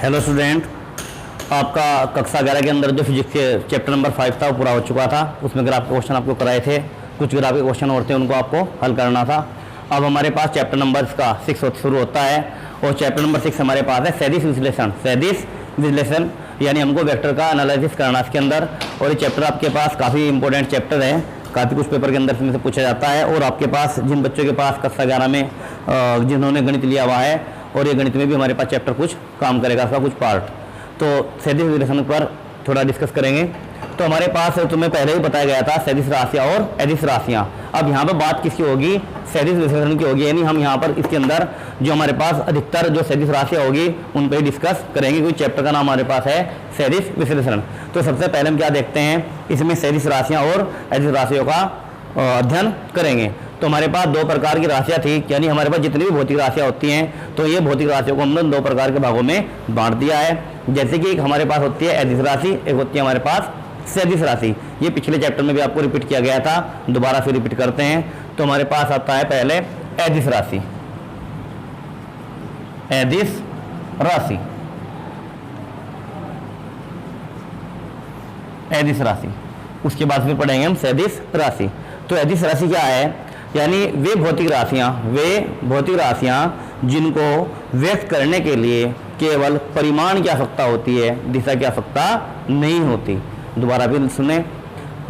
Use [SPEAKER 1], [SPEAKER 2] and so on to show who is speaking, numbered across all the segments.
[SPEAKER 1] Hello student, आपका कक्षा 11 के अंदर जो फिजिक्स के चैप्टर नंबर 5 था वो पूरा हो चुका था। उसमें ग्राफ के क्वेश्चन आपको कराए थे, कुछ ग्राफ के क्वेश्चन और थे, उनको आपको हल करना था। अब हमारे पास चैप्टर नंबर इसका 6 शुरू होता है और चैप्टर नंबर 6 हमारे पास है सदिश विश्लेषण। सदिश विश्लेषण यानी हमको वेक्टर का एनालिसिस करना इसके अंदर। और ये चैप्टर आपके पास काफ़ी इंपॉर्टेंट चैप्टर है, काफ़ी कुछ पेपर के अंदर इसमें से पूछा जाता है। और आपके पास जिन बच्चों के पास कक्षा 11 में जिन्होंने गणित लिया हुआ है, और ये गणित में भी हमारे पास चैप्टर कुछ काम करेगा, इसका कुछ पार्ट। तो सदिश विश्लेषण पर थोड़ा डिस्कस करेंगे। तो हमारे पास तुम्हें पहले ही बताया गया था सदिश राशियाँ और अदिश राशियाँ। अब यहाँ पर बात किसकी होगी? सदिश विश्लेषण की होगी। यानी हम यहाँ पर इसके अंदर जो हमारे पास अधिकतर जो सदिश राशियाँ होगी उन पर ही डिस्कस करेंगे, क्योंकि चैप्टर का नाम हमारे पास है सदिश विश्लेषण। तो सबसे पहले हम क्या देखते हैं, इसमें सदिश राशियाँ और अदिश राशियों का अध्ययन करेंगे। तो हमारे पास दो प्रकार की राशियाँ थी, यानी हमारे पास जितनी भी भौतिक राशियाँ होती हैं, तो ये भौतिक राशियों को हमने दो प्रकार के भागों में बांट दिया है। जैसे कि एक हमारे पास होती है अदिश राशि, एक होती है हमारे पास सदिश राशि। ये पिछले चैप्टर में भी आपको रिपीट किया गया था, दोबारा से रिपीट करते हैं। तो हमारे पास आता है पहले अदिश राशि। अदिश राशि, अदिश राशि, उसके बाद फिर पढ़ेंगे हम सदिश राशि। तो अदिश राशि क्या है? यानी वे भौतिक राशियाँ जिनको व्यक्त करने के लिए केवल परिमाण की आवश्यकता होती है, दिशा की आवश्यकता नहीं होती। दोबारा भी सुने,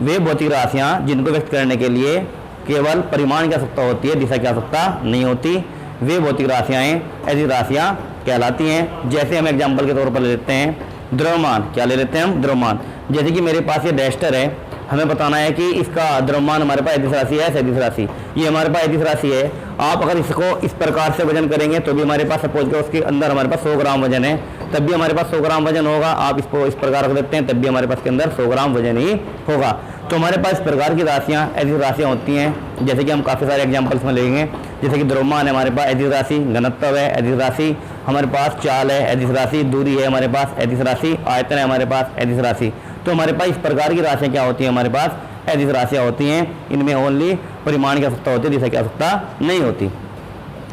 [SPEAKER 1] वे भौतिक राशियाँ जिनको व्यक्त करने के लिए केवल परिमाण की आवश्यकता होती है, दिशा की आवश्यकता नहीं होती, वे भौतिक राशियाँ अदिश राशियाँ कहलाती हैं। जैसे हम एग्जाम्पल के तौर पर ले लेते हैं द्रव्यमान। क्या ले लेते हैं हम? द्रव्यमान। जैसे कि मेरे पास ये डस्टर है, हमें बताना है कि इसका द्रव्यमान हमारे पास अदिश राशि है सदिश राशि। ये हमारे पास अदिश राशि है। आप अगर इसको इस प्रकार से वजन करेंगे तो भी हमारे पास सपोज करो उसके अंदर हमारे पास 100 ग्राम वजन है, तब भी हमारे पास 100 ग्राम वजन होगा। आप इसको इस प्रकार रख देते हैं तब भी हमारे पास के अंदर 100 ग्राम वजन ही होगा। तो हमारे पास इस प्रकार की राशियाँ अदिश राशियाँ होती हैं। जैसे कि हम काफ़ी सारे एग्जाम्पल्स में लेंगे, जैसे कि द्रव्यमान है हमारे पास अदिश राशि, घनत्व है अदिश राशि, हमारे पास चाल है अदिश राशि, दूरी है हमारे पास अदिश राशि, आयतन है हमारे पास अदिश राशि। तो हमारे पास इस प्रकार की राशियाँ क्या होती हैं? हमारे पास अदिश राशियाँ होती हैं। इनमें ओनली परिमाण की आवश्यकता होती है, दिशा की आवश्यकता नहीं होती।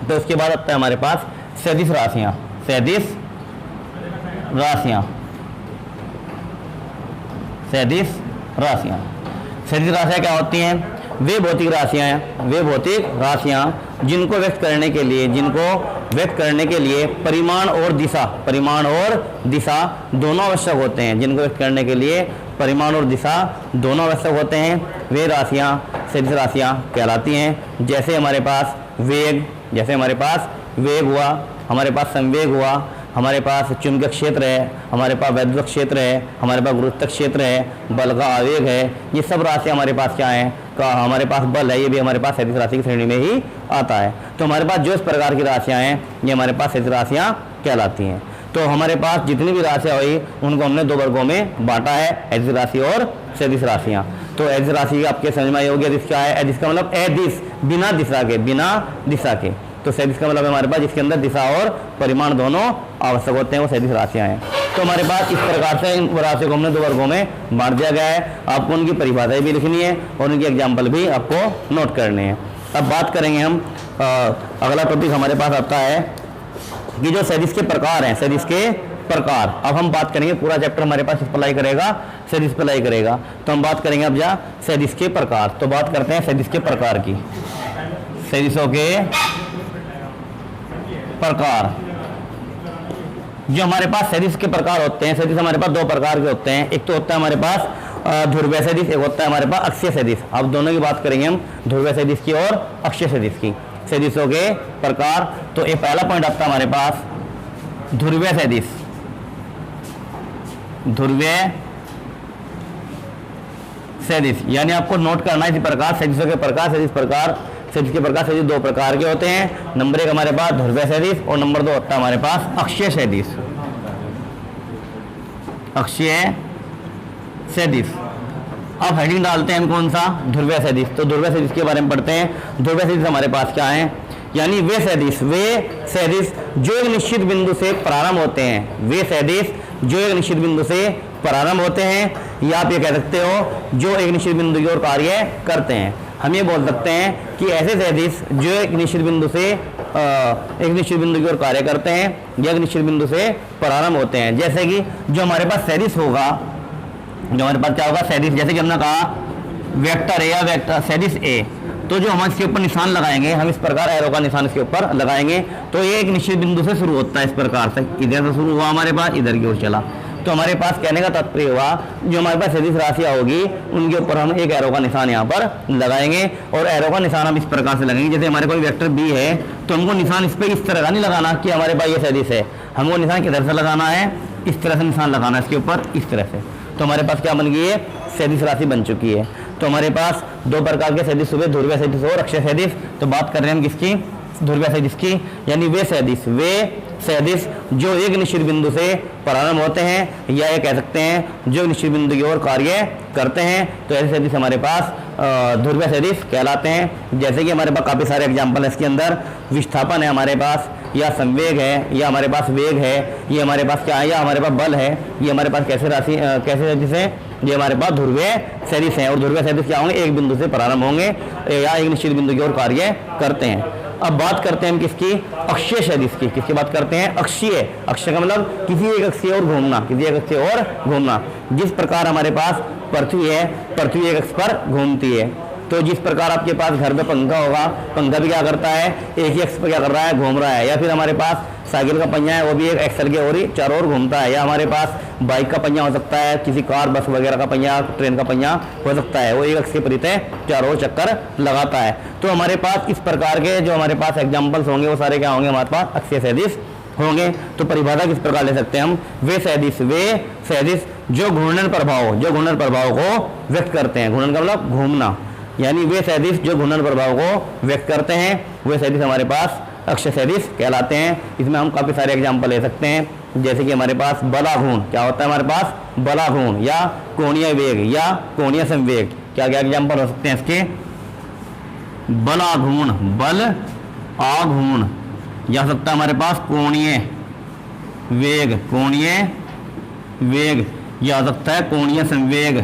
[SPEAKER 1] तो उसके बाद आता है हमारे पास सदिश राशियाँ। सदिश राशियाँ, सदिश राशियाँ, सदिश राशियाँ क्या होती हैं? वे भौतिक राशियाँ जिनको व्यक्त करने के लिए परिमाण और दिशा दोनों आवश्यक होते हैं। जिनको व्यक्त करने के लिए परिमाण और दिशा दोनों आवश्यक होते हैं, वे राशियाँ सदिश राशियाँ कहलाती हैं। जैसे हमारे पास वेग हुआ, हमारे पास संवेग हुआ, हमारे पास चुंबकीय क्षेत्र है, हमारे पास वैद्युत क्षेत्र है, हमारे पास गुरुत्व क्षेत्र है, बल का आवेग है। ये सब राशियाँ हमारे पास क्या हैं? हमारे पास बल है, ये भी हमारे पास सदिश राशि की श्रेणी में ही आता है। तो हमारे पास जो इस प्रकार की राशियाँ हैं ये हमारे पास सदिश राशियाँ कहलाती हैं। तो हमारे पास जितनी भी राशियाँ हुई उनको हमने दो वर्गों में बांटा है, अदिश राशि और सदिश राशियाँ। तो अदिश राशि आपके समझ में आई होगी। अदिश क्या है? अदिश का मतलब अदिश, बिना दिशा के। तो सदिश का मतलब हमारे पास जिसके अंदर दिशा और परिमाण दोनों आवश्यक होते हैं, वो सदिश राशियाँ हैं। तो हमारे पास इस प्रकार से इन राशियों को हमने दो वर्गों में बांट दिया गया है। आपको उनकी परिभाषाएं भी लिखनी है और उनके एग्जाम्पल भी आपको नोट करने हैं। अब बात करेंगे हम, अगला टॉपिक हमारे पास आता है कि जो सदिश के प्रकार हैं, सदिश के प्रकार। अब हम बात करेंगे, पूरा चैप्टर हमारे पास इस पर करेगा, सदिश पर करेगा। तो हम बात करेंगे अब सदिश के प्रकार। तो बात करते हैं सदिश के प्रकार की। सदिशों के प्रकार, जो हमारे पास सदिश के प्रकार होते हैं, सदिश हमारे पास दो प्रकार के होते हैं। एक तो होता है हमारे पास ध्रुवीय सदिश, एक होता है हमारे पास अक्षीय सदिश। अब दोनों की बात करेंगे हम, ध्रुवीय सदिश की और अक्षीय सदिश की। सदिशों के प्रकार, तो ये पहला पॉइंट आता है हमारे पास ध्रुवीय सदिश। ध्रुवीय सदिश यानी आपको नोट करना है इसी प्रकार सदिशों के प्रकार। सदिश के प्रकार सदिश दो प्रकार के होते हैं। नंबर 1 हमारे पास ध्रुवीय सदिश और नंबर 2 होता है हमारे पास अक्षीय सदिश। अक्षीय सदिश। अब हेडिंग डालते हैं हम कौन सा? ध्रुवीय सदिश। तो ध्रुवीय सदिश के बारे में पढ़ते हैं। ध्रुवीय सदिश हमारे पास क्या है? यानी वे सदिश जो एक निश्चित बिंदु से प्रारंभ होते हैं, वे सदिश जो एक निश्चित बिंदु से प्रारंभ होते हैं, या आप ये कह सकते हो जो एक निश्चित बिंदु की ओर कार्य करते हैं। हम ये बोल सकते हैं कि ऐसे सदिश जो एक निश्चित बिंदु से एक निश्चित बिंदु की ओर कार्य करते हैं या एक निश्चित बिंदु से प्रारंभ होते हैं। जैसे कि जो हमारे पास सदिश होगा, जो हमारे पास क्या होगा सदिश, जैसे कि हमने कहा वेक्टर ए या वेक्टर सदिश ए, तो जो हम इसके ऊपर निशान लगाएंगे, हम इस प्रकार एरो का निशान इसके ऊपर लगाएंगे तो ये एक निश्चित बिंदु से शुरू होता है। इस प्रकार से इधर से शुरू हुआ हमारे पास, इधर की ओर चला। तो हमारे पास कहने का तात्पर्य हुआ जो हमारे पास सदिश राशियाँ होगी उनके ऊपर हम एक एरो का निशान यहाँ पर लगाएंगे और एरो का निशान हम इस प्रकार से लगाएंगे। जैसे हमारे कोई वेक्टर बी है तो हमको निशान इस पर इस तरह का नहीं लगाना कि हमारे पास ये सदिश है, हमको निशान किधर से लगाना है, इस तरह से निशान लगाना है इसके ऊपर, इस तरह से। तो हमारे पास क्या बन गई है, सदिश राशि बन चुकी है। तो हमारे पास दो प्रकार के सदिश हुए, ध्रुवीय सदिश और अक्षय सदिश। तो बात कर रहे हैं हम किसकी, ध्रुवीय सदिश की, यानी वे सदिश जो एक निश्चित बिंदु से प्रारंभ होते हैं या ये कह सकते हैं जो निश्चित बिंदु की ओर कार्य करते हैं। तो ऐसे सदिश हमारे पास ध्रुवीय सदिश कहलाते हैं। जैसे कि हमारे पास काफ़ी सारे एग्जाम्पल है इसके अंदर, विस्थापन है हमारे पास, या संवेग है, या हमारे पास वेग है, ये हमारे पास क्या है, या हमारे पास बल है, ये हमारे पास कैसे सदिश है, ये हमारे पास ध्रुवीय सदिश हैं। और ध्रुवीय सदिश क्या होंगे, एक बिंदु से प्रारंभ होंगे या एक निश्चित बिंदु की ओर कार्य करते हैं। अब बात करते हैं हम किसकी, अक्षीय सदिश की। किसकी बात करते हैं, अक्षीय। अक्षय का मतलब किसी एक अक्ष की ओर घूमना, किसी एक अक्ष की ओर घूमना। जिस प्रकार हमारे पास पृथ्वी है, पृथ्वी एक अक्ष पर घूमती है, तो जिस प्रकार आपके पास घर में पंखा होगा, पंखा भी क्या करता है, एक ही अक्ष पर क्या कर रहा है, घूम रहा है। या फिर हमारे पास साइकिल का पहिया है, वो भी एक एक्सल के ओर ही चारों ओर घूमता है। या हमारे पास बाइक का पहिया हो सकता है, किसी कार बस वगैरह का पहिया, ट्रेन का पहिया हो सकता है, वो एक अक्ष के परितः चारों ओर चक्कर लगाता है। तो हमारे पास इस प्रकार के जो हमारे पास एग्जाम्पल्स होंगे वो सारे क्या होंगे, हमारे पास अक्षीय सदिश होंगे। तो परिभाषा किस प्रकार ले सकते हैं हम, वे सदिश जो घूर्णन प्रभाव को व्यक्त करते हैं। घूर्णन का मतलब घूमना, यानी वे सदिश जो घूर्णन प्रभाव को व्यक्त करते हैं, वे सदिश हमारे पास अक्षय सदिश कहलाते हैं। इसमें हम काफ़ी सारे एग्जाम्पल ले सकते हैं, जैसे कि हमारे पास बलाघूर्ण, क्या होता है हमारे पास, बलाघूर्ण, या कोणीय वेग या कोणीय संवेग। क्या क्या एग्जाम्पल हो सकते हैं इसके, बलाघूर्ण, बल आघूर्ण, या सकता है हमारे पास कोणीय वेग, या सकता है कोणीय संवेग।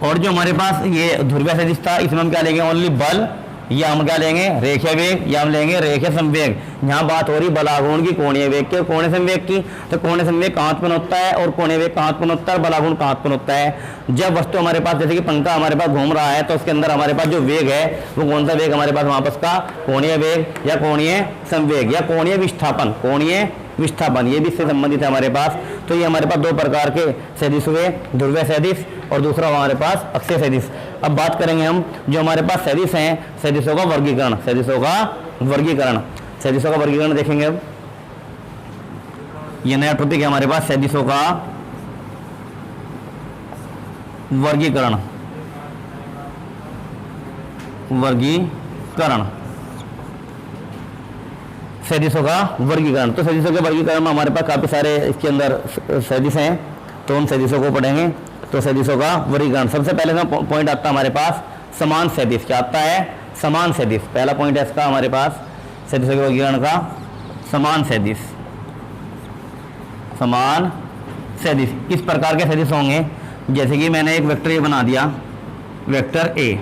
[SPEAKER 1] और जो हमारे पास ये ध्रुवीय सदिश था, इसमें हम क्या लेंगे, ओनली बल, या हम क्या लेंगे, रेखीय वेग, या हम लेंगे रेखीय संवेग। यहाँ बात हो रही बलाघूर्ण की, कोणीय वेग की और कोणीय संवेग की। तो कोणीय संवेग कहाँ उत्पन्न होता है और कोणीय वेग कहाँ उत्पन्न होता है, बलाघूर्ण कहाँ उत्पन्न होता है। जब वस्तु हमारे पास, जैसे कि पंखा हमारे पास घूम रहा है, तो उसके अंदर हमारे पास जो वेग है वो कौन सा वेग हमारे पास, वापस का कोणीय वेग या कोणीय संवेग या कोणीय विस्थापन, ये भी इससे संबंधित है हमारे पास। तो ये हमारे पास दो प्रकार के सदिश हुए, ध्रुवीय सदिश और दूसरा हमारे पास अक्षय सदिश। अब बात करेंगे हम जो हमारे पास सदिश हैं, सदिशों का वर्गीकरण देखेंगे। अब ये नया टॉपिक है हमारे पास, सदिशों का वर्गीकरण। सदिशों का वर्गीकरण। तो सदिशों के वर्गीकरण में हमारे पास काफ़ी सारे इसके अंदर सदिश हैं, तो हम सदिशों को पढ़ेंगे। तो सदिशों का वर्गीकरण, सबसे पहले पॉइंट आता है हमारे पास समान सदिश। क्या आता है, समान सदिश। पहला पॉइंट है इसका हमारे पास सदिशों के वर्गीकरण का, समान सदिश। किस प्रकार के सदिश होंगे, जैसे कि मैंने एक वेक्टर ए बना दिया, वेक्टर ए,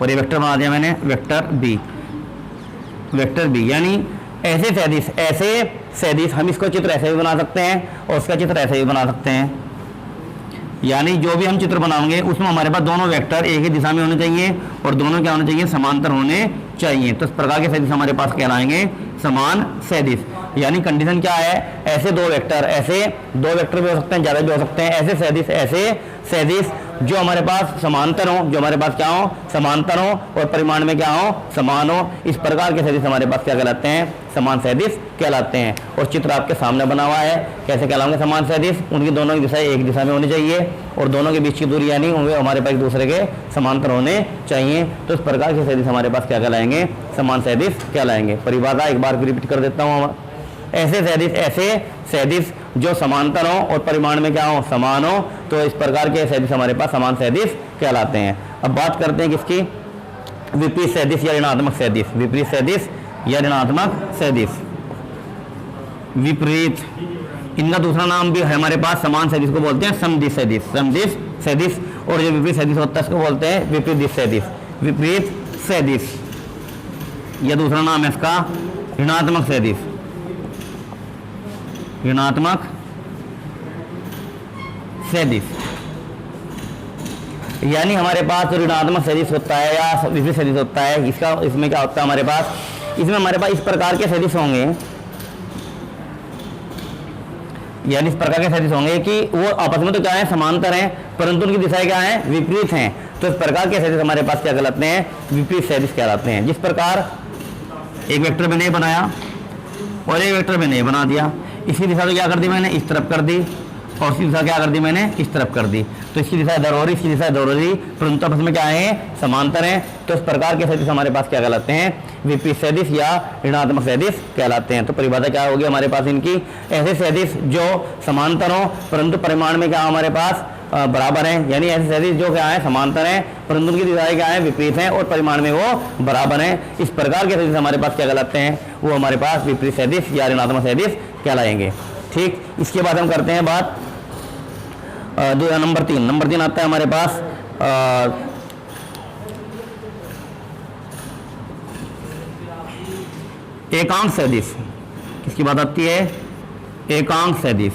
[SPEAKER 1] और ये वेक्टर बना दिया मैंने वेक्टर बी, यानी ऐसे सदिश हम इसको चित्र ऐसे भी बना सकते हैं और उसका चित्र ऐसे भी बना सकते हैं। यानी जो भी हम चित्र बनाएंगे उसमें हमारे पास दोनों वेक्टर एक ही दिशा में होने चाहिए और दोनों क्या होने चाहिए, समांतर होने चाहिए। तो इस प्रकार के सदिश हमारे पास कहलाएंगे समान सदिश। यानी कंडीशन क्या है, ऐसे दो वेक्टर भी हो सकते हैं, ज़्यादा भी हो सकते हैं। ऐसे सदिश जो हमारे पास समांतर हो, जो हमारे पास क्या हो, समांतर हो और परिमाण में क्या हो, समान हो। इस प्रकार के सदिश हमारे पास क्या कहलाते हैं, समान सदिश कहलाते हैं। और चित्र आपके सामने बना हुआ है, कैसे कहलाएंगे समान सदिश, उनकी दोनों की दिशा एक दिशा में होनी चाहिए और दोनों के बीच की दूरी यानी वे हमारे पास एक दूसरे के समांतर होने चाहिए। तो इस प्रकार के सदिश हमारे पास क्या कहलाएंगे, समान सदिश कहलाएंगे। परिभाषा एक बार रिपीट कर देता हूँ, ऐसे सदिश जो समांतर हो और परिमाण में क्या हो, समान हो, तो इस प्रकार के सदिश हमारे पास समान सदिश कहलाते हैं। अब बात करते हैं किसकी, विपरीत सदिश या ऋणात्मक सदिश। विपरीत सदिश या ऋणात्मक सदिश, इनका दूसरा नाम भी है हमारे पास, समान सदिश को बोलते हैं समदिश सदिश, और जो विपरीत सदिश होता है उसको बोलते हैं विपरीत सदिश। विपरीत सदिश या दूसरा नाम है इसका ऋणात्मक सदिश। ऋणात्मक सदिश यानी हमारे पास जो ऋणात्मक सदिश होता है या विपरीत सदिश होता है, इसमें क्या होता है हमारे पास, इसमें हमारे पास इस प्रकार के सदिश होंगे, यानी इस प्रकार के सदिश होंगे कि वो आपस में तो क्या है, समांतर हैं, परंतु उनकी दिशाएं क्या हैं, विपरीत हैं। तो इस प्रकार के सदिश हमारे पास क्या कहलाते हैं, विपरीत सदिश कहलाते हैं। जिस प्रकार एक वेक्टर मैंने बनाया और एक वेक्टर मैंने बना दिया, इसकी दिशा तो क्या कर दी मैंने, इस तरफ कर दी, और इसकी दिशा क्या कर दी मैंने, इस तरफ कर दी। तो इसकी दिशा इधर हो रही, इसकी दिशा इधर हो रही, परंतु आपस में क्या है, समांतर हैं। तो इस प्रकार के सदिश हमारे पास क्या कहलाते हैं, विपरीत सदिश या ऋणात्मक सदिश कहलाते हैं। तो परिभाषा क्या होगी हमारे पास इनकी, ऐसे सदिश जो समांतर हो परंतु परिमाण में क्या हमारे पास बराबर हैं, यानी ऐसे सदिश जो क्या है, समांतर हैं परंतु उनकी दिशाएं क्या है, विपरीत हैं, और परिमाण में वो बराबर हैं। इस प्रकार के सदिश हमारे पास क्या कहलाते हैं, वो हमारे पास विपरीत सदिश या ऋणात्मक सदिश कहलाएंगे। ठीक, इसके बाद हम करते हैं बात जो नंबर 3 आता है हमारे पास एकांक सदिश। किसकी बात आती है, एकांक सदिश।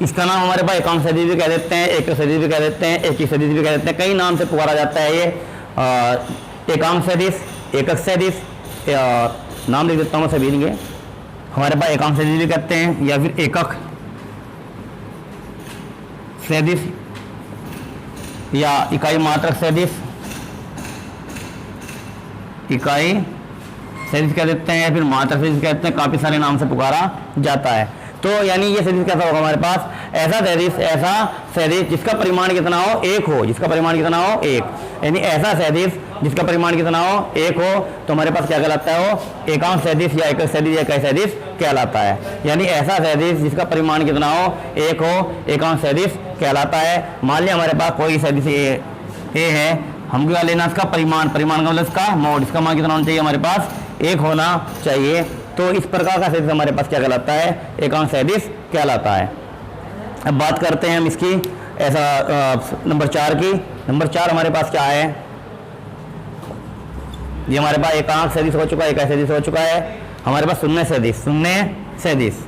[SPEAKER 1] इसका नाम हमारे पास एकांक सदिश भी कह देते हैं, एक सदिश भी कह देते हैं, एक ही सदिश भी कह देते हैं, कई नाम से पुकारा जाता है ये। एकांक सदिश, एकक सदिश, नाम लिख देता हूँ सभी लिंगे। हमारे पास एकांक सदिश भी कहते हैं या फिर एकक सदिश या इकाई मात्रक सदिश, इकाई सदिश कह देते हैं या फिर मात्रक सदिश कहते हैं, काफी सारे नाम से पुकारा जाता है। तो यानी ये सदिश कैसा होगा हमारे पास, ऐसा सदिश जिसका परिमाण कितना हो, एक हो, जिसका परिमाण कितना हो, एक, यानी ऐसा सदिश जिसका परिमाण कितना हो, एक हो, तो हमारे पास क्या कहलाता है, वो एकांक सदिश या एकक सदिश या इकाई सदिश कहलाता है। यानी ऐसा सदिश जिसका परिमाण कितना हो, एक हो, एकांक सदिश कहलाता है। मान लिया हमारे पास कोई सदिश ए है, हम क्या लेना इसका परिमाण, का मतलब इसका मोड, इसका मान कितना होना चाहिए हमारे पास, एक होना चाहिए। तो इस प्रकार का सदिश हमारे पास क्या कहलाता है, एकांक सदिश कहलाता है। अब बात करते हैं हम इसकी ऐसा नंबर 4 की। नंबर 4 हमारे पास क्या है, ये हमारे पास एकांक सदिश हो चुका है, इकाई सदिश हो चुका है, हमारे पास शून्य सदिश, शून्य सदिश।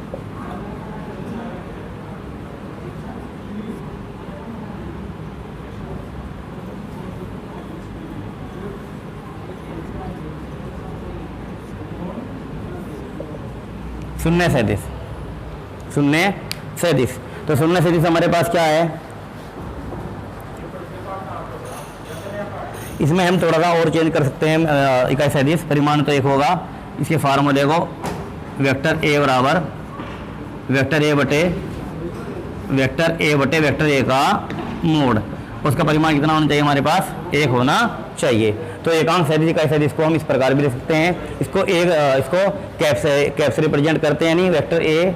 [SPEAKER 1] शून्य सदिश, शून्य सदिश। तो शून्य सदिश हमारे पास क्या है, इसमें हम थोड़ा सा और चेंज कर सकते हैं। इकाई सदिश परिमाण तो एक होगा, इसके फार्मूले को वेक्टर ए बराबर वेक्टर ए बटे वेक्टर ए का मोड, उसका परिमाण कितना होना चाहिए हमारे पास, एक होना चाहिए। तो एकांक सदिश इकाई सदिश को हम इस प्रकार भी लिख सकते हैं, इसको कैप से रिप्रेजेंट करते हैं, यानी वेक्टर ए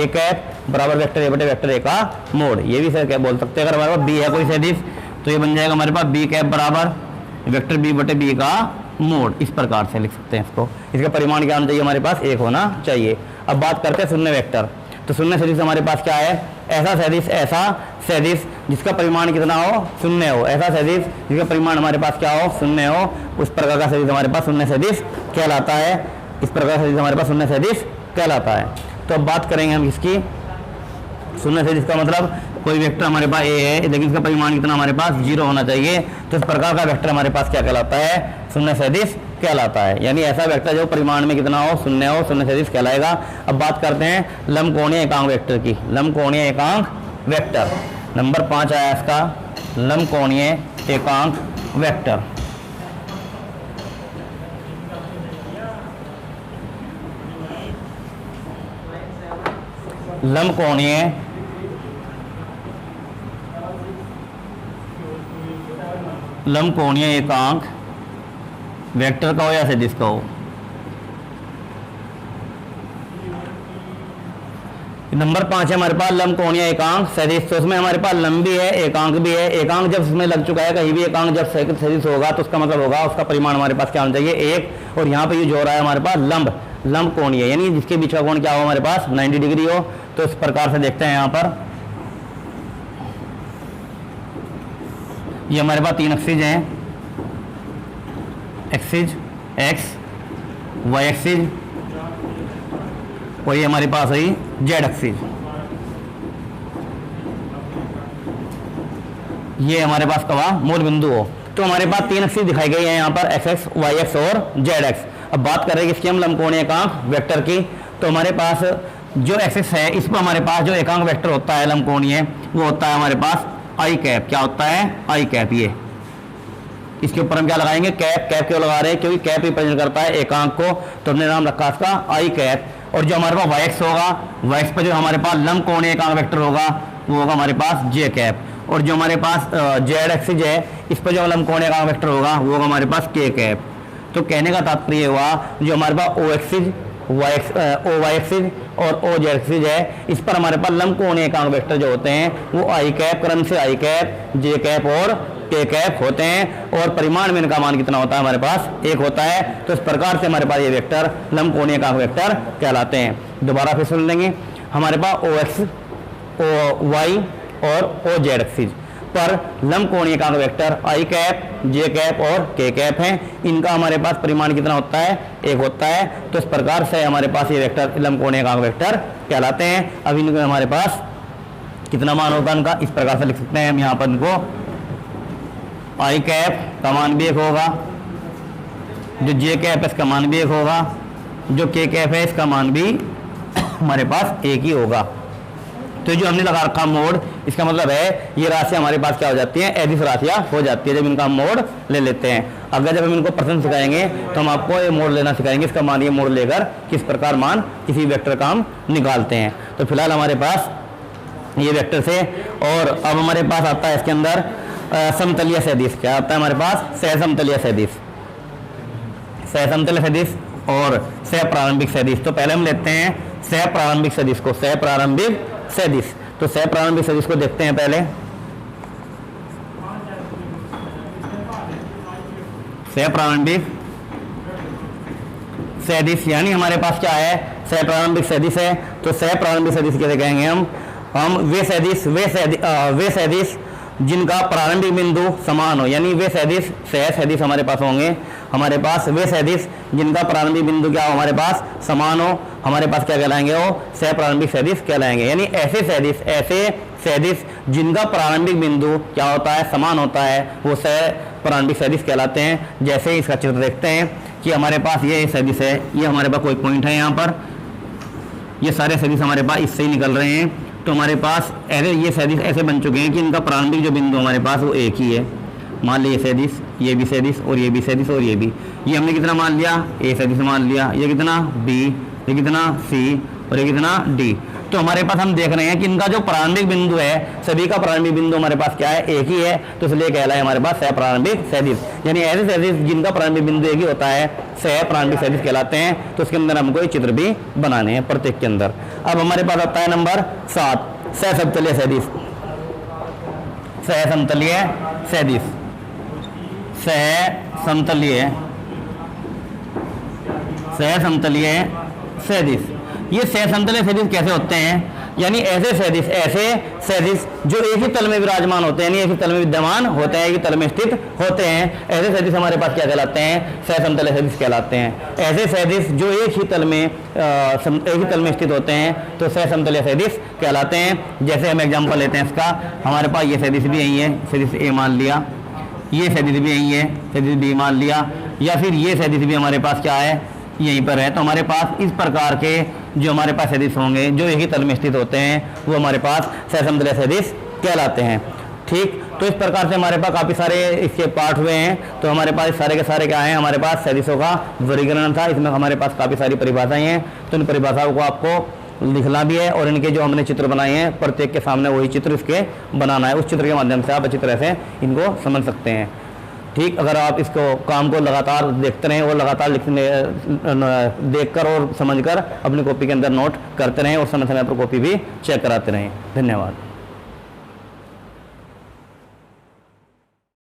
[SPEAKER 1] कैप बराबर वेक्टर ए बटे वेक्टर ए का मोड। ये भी सर क्या बोल सकते हैं, अगर हमारे पास बी है कोई सदिश तो ये बन जाएगा हमारे पास बी कैप बराबर वेक्टर बी बटे बी का मोड। इस प्रकार से लिख सकते हैं इसको। इसका परिमाण क्या होना चाहिए हमारे पास, एक होना चाहिए। अब बात करते हैं शून्य वेक्टर। तो शून्य सदिश हमारे पास क्या है, ऐसा सदिश जिसका परिमाण कितना हो, शून्य हो, ऐसा सदिश जिसका परिमाण हमारे पास क्या हो, शून्य हो, उस प्रकार का सदिश हमारे पास शून्य सदिश कहलाता है। इस प्रकार सदिश हमारे पास शून्य सदिश कहलाता है। तो अब बात करेंगे हम इसकी। शून्य सदिश का मतलब कोई वेक्टर हमारे पास ए है, लेकिन इसका परिमाण कितना हमारे पास 0 होना चाहिए। तो इस प्रकार का वेक्टर हमारे पास क्या कहलाता है, शून्य सदिश कहलाता है। यानी ऐसा वेक्टर जो परिमाण में कितना हो, शून्य हो, शून्य सदिश कहलाएगा। अब बात करते हैं लंबकोणीय एकांक वेक्टर की। लंबकोणीय एकांक वेक्टर नंबर 5 आया इसका, लंबकोणीय एकांक वेक्टर। लंबकोणीय एकांक वेक्टर का हो या सदिश का हो। नंबर 5 है हमारे पास लंबकोणीय एकांक सदिश। तो उसमें हमारे पास लंब भी है, एकांक भी है। एकांक जब इसमें लग चुका है, कहीं भी एकांक जब सदिश होगा तो उसका मतलब होगा उसका परिमाण हमारे पास क्या होना चाहिए, एक। और यहाँ पे ये जो हो रहा है हमारे पास लंब, लंबकोणीय, यानी जिसके बीच का कोण क्या हो हमारे पास 90 डिग्री हो। तो इस प्रकार से देखते हैं यहाँ पर ये हमारे पास 3 एक्सिस हैं, एक्सिस एक्स, वाई एक्सिस और ये हमारे पास है जेड एक्सिस। ये हमारे पास कवा मूल बिंदु हो। तो हमारे पास 3 एक्सिस दिखाई गई है यहाँ पर एक्स एक्स, वाई एक्स और जेड एक्स। अब बात कर रहे हैं इसकी हम लंबकोणीय एकांक वेक्टर की। तो हमारे पास जो एक्सिस है इस पर हमारे पास जो एकांक वेक्टर होता है लंबकोणीय वो होता है हमारे पास आई कैप। क्या होता है? आई कैप। ये इसके ऊपर हम क्या लगाएंगे? कैप। कैप क्यों लगा रहे हैं? क्योंकि कैप रिप्रेजेंट करता है एकांक को, तो हमने नाम रखा इसका आई कैप। और जो हमारे पास वाई एक्स होगा, वाई एक्स पर जो हमारे पास लंबकोणीय एकांक वेक्टर होगा वो होगा हमारे पास जे कैप। और जो हमारे पास जेड एक्सिस है इस पर जो लंबकोणीय एकांक वेक्टर होगा वो होगा हमारे पास के कैप। तो कहने का तात्पर्य हुआ जो हमारे पास ओ एक्सिस, ओ वाई एक्सिस और ओ जेड एक्सिस है इस पर हमारे पास लंबकोणीय एकांक वेक्टर जो होते हैं वो आई कैप, क्रम से आई कैप, जे कैप और के कैप होते हैं। और परिमाण में इनका मान कितना होता है? हमारे पास 1 होता है। तो इस प्रकार से हमारे पास ये वेक्टर लंबकोणीय एकांक वेक्टर कहलाते हैं। दोबारा फिर सुन लेंगे, हमारे पास ओ एक्स, ओ वाई और ओ जेड एक्सिस पर लंबकोणीय एकांक वेक्टर आई कैप, जे कैप और के कैप हैं। इनका हमारे पास परिमाण कितना होता है? 1 होता है। तो इस प्रकार से हमारे पास ये वेक्टर लंबकोणीय एकांक वेक्टर कहलाते हैं। अब इनका हमारे पास कितना मान होगा इनका? इस प्रकार से लिख सकते हैं हम यहाँ पर इनको, आई कैप का मान भी 1 होगा, जो जे कैप है इसका मान भी 1 होगा, जो के कैप है इसका मान भी हमारे पास 1 ही होगा। तो जो हमने लगा रखा मोड, इसका मतलब है ये राशियां हमारे पास क्या हो जाती हैं? एदिश राशियां हो जाती है जब इनका मोड ले लेते हैं। अगर जब हम इनको प्रश्न सिखाएंगे तो हम आपको ये मोड लेना सिखाएंगे, इसका मान ये मोड लेकर किस प्रकार मान किसी वेक्टर का हम निकालते हैं। तो फिलहाल हमारे पास ये वेक्टर से, और अब हमारे पास आता है इसके अंदर समतलीय सदिश। क्या आता है हमारे पास? सहसमतलीय सदिश, सहसमतलीय सदिश और सह प्रारंभिक सदिश। तो पहले हम लेते हैं सह प्रारंभिक सदिश को, सह प्रारंभिक सदिश। तो सह प्रारंभिक सदिश को देखते हैं पहले। सह प्रारंभिक सदिश यानी हमारे पास क्या है? सह प्रारंभिक सदिश है। तो सह प्रारंभिक सदिश कैसे कहेंगे हम वे सदिश जिनका प्रारंभिक बिंदु समान हो, यानी वे सदिश सह सदिश हमारे पास होंगे। हमारे पास वे सदिश जिनका प्रारंभिक बिंदु क्या हो? हमारे पास समान हो, हमारे पास क्या कहलाएंगे? वो सह प्रारंभिक सदिश कहलाएंगे। यानी ऐसे सदिश जिनका प्रारंभिक बिंदु क्या होता है? समान होता है, वो सह प्रारंभिक सदिश कहलाते हैं। जैसे इसका चित्र देखते हैं कि हमारे पास ये सदिश है, ये हमारे पास कोई पॉइंट है यहाँ पर, ये सारे सदिश हमारे पास इससे ही निकल रहे हैं। तो हमारे पास ऐसे ये सदिश ऐसे बन चुके हैं कि इनका प्रारंभिक जो बिंदु हमारे पास वो एक ही है। मान लिया ये सदिश, ये भी सदिश और ये भी सदिश और ये भी, ये हमने कितना मान लिया? ए सदिश मान लिया। ये कितना? बी, ये कितना? सी और ये कितना? डी। तो हमारे पास हम देख रहे हैं कि इनका जो प्रारंभिक बिंदु है, सभी का प्रारंभिक बिंदु हमारे पास क्या है? एक ही है। तो इसलिए कहलाए हमारे पास सह प्रारंभिक सदिश। यानी ऐसे सदिश जिनका प्रारंभिक बिंदु एक ही होता है सह प्रारंभिक सदिश कहलाते हैं। तो इसके अंदर हमको चित्र भी बनाने हैं प्रत्येक के अंदर। अब हमारे पास आता है नंबर 7, सहसमतलीय सदिश। सहसमतलीय सदिश, सहसमतलीय सदिश। ये सहसमतलीय सदिश कैसे होते हैं? यानी ऐसे सदिश जो एक ही तल में विराजमान होते हैं, यानी एक ही तल में विद्यमान होते हैं, एक ही तल में स्थित होते हैं, ऐसे सदिश हमारे पास क्या कहलाते हैं? सहसमतलीय सदिश कहलाते हैं। ऐसे सदिश जो एक ही तल में स्थित होते हैं तो सहसमतलीय सदिश कहलाते हैं। जैसे हम एग्जांपल लेते हैं इसका, हमारे पास ये सदिश भी यही है, सदिश ए मान लिया, ये सदिश भी यही है, सदिश बी मान लिया, या फिर ये सदिश भी हमारे पास क्या है? यहीं पर है। तो हमारे पास इस प्रकार के जो हमारे पास सदिश होंगे जो एक ही तल में स्थित होते हैं वो हमारे पास सहसमतलीय सदिश कहलाते हैं। ठीक, तो इस प्रकार से हमारे पास काफ़ी सारे इसके पार्ट हुए हैं। तो हमारे पास सारे के सारे क्या हैं? हमारे पास सदिशों का वर्गीकरण था। इसमें हमारे पास काफ़ी सारी परिभाषाएं हैं। तो इन परिभाषाओं को आपको लिखना भी है और इनके जो हमने चित्र बनाए हैं प्रत्येक के सामने वही चित्र इसके बनाना है। उस चित्र के माध्यम से आप अच्छी तरह से इनको समझ सकते हैं। ठीक, अगर आप इसको काम को लगातार देखते रहें और लगातार लिखने देखकर और समझकर अपनी कॉपी के अंदर नोट करते रहें और समय समय पर कॉपी भी चेक कराते रहें। धन्यवाद।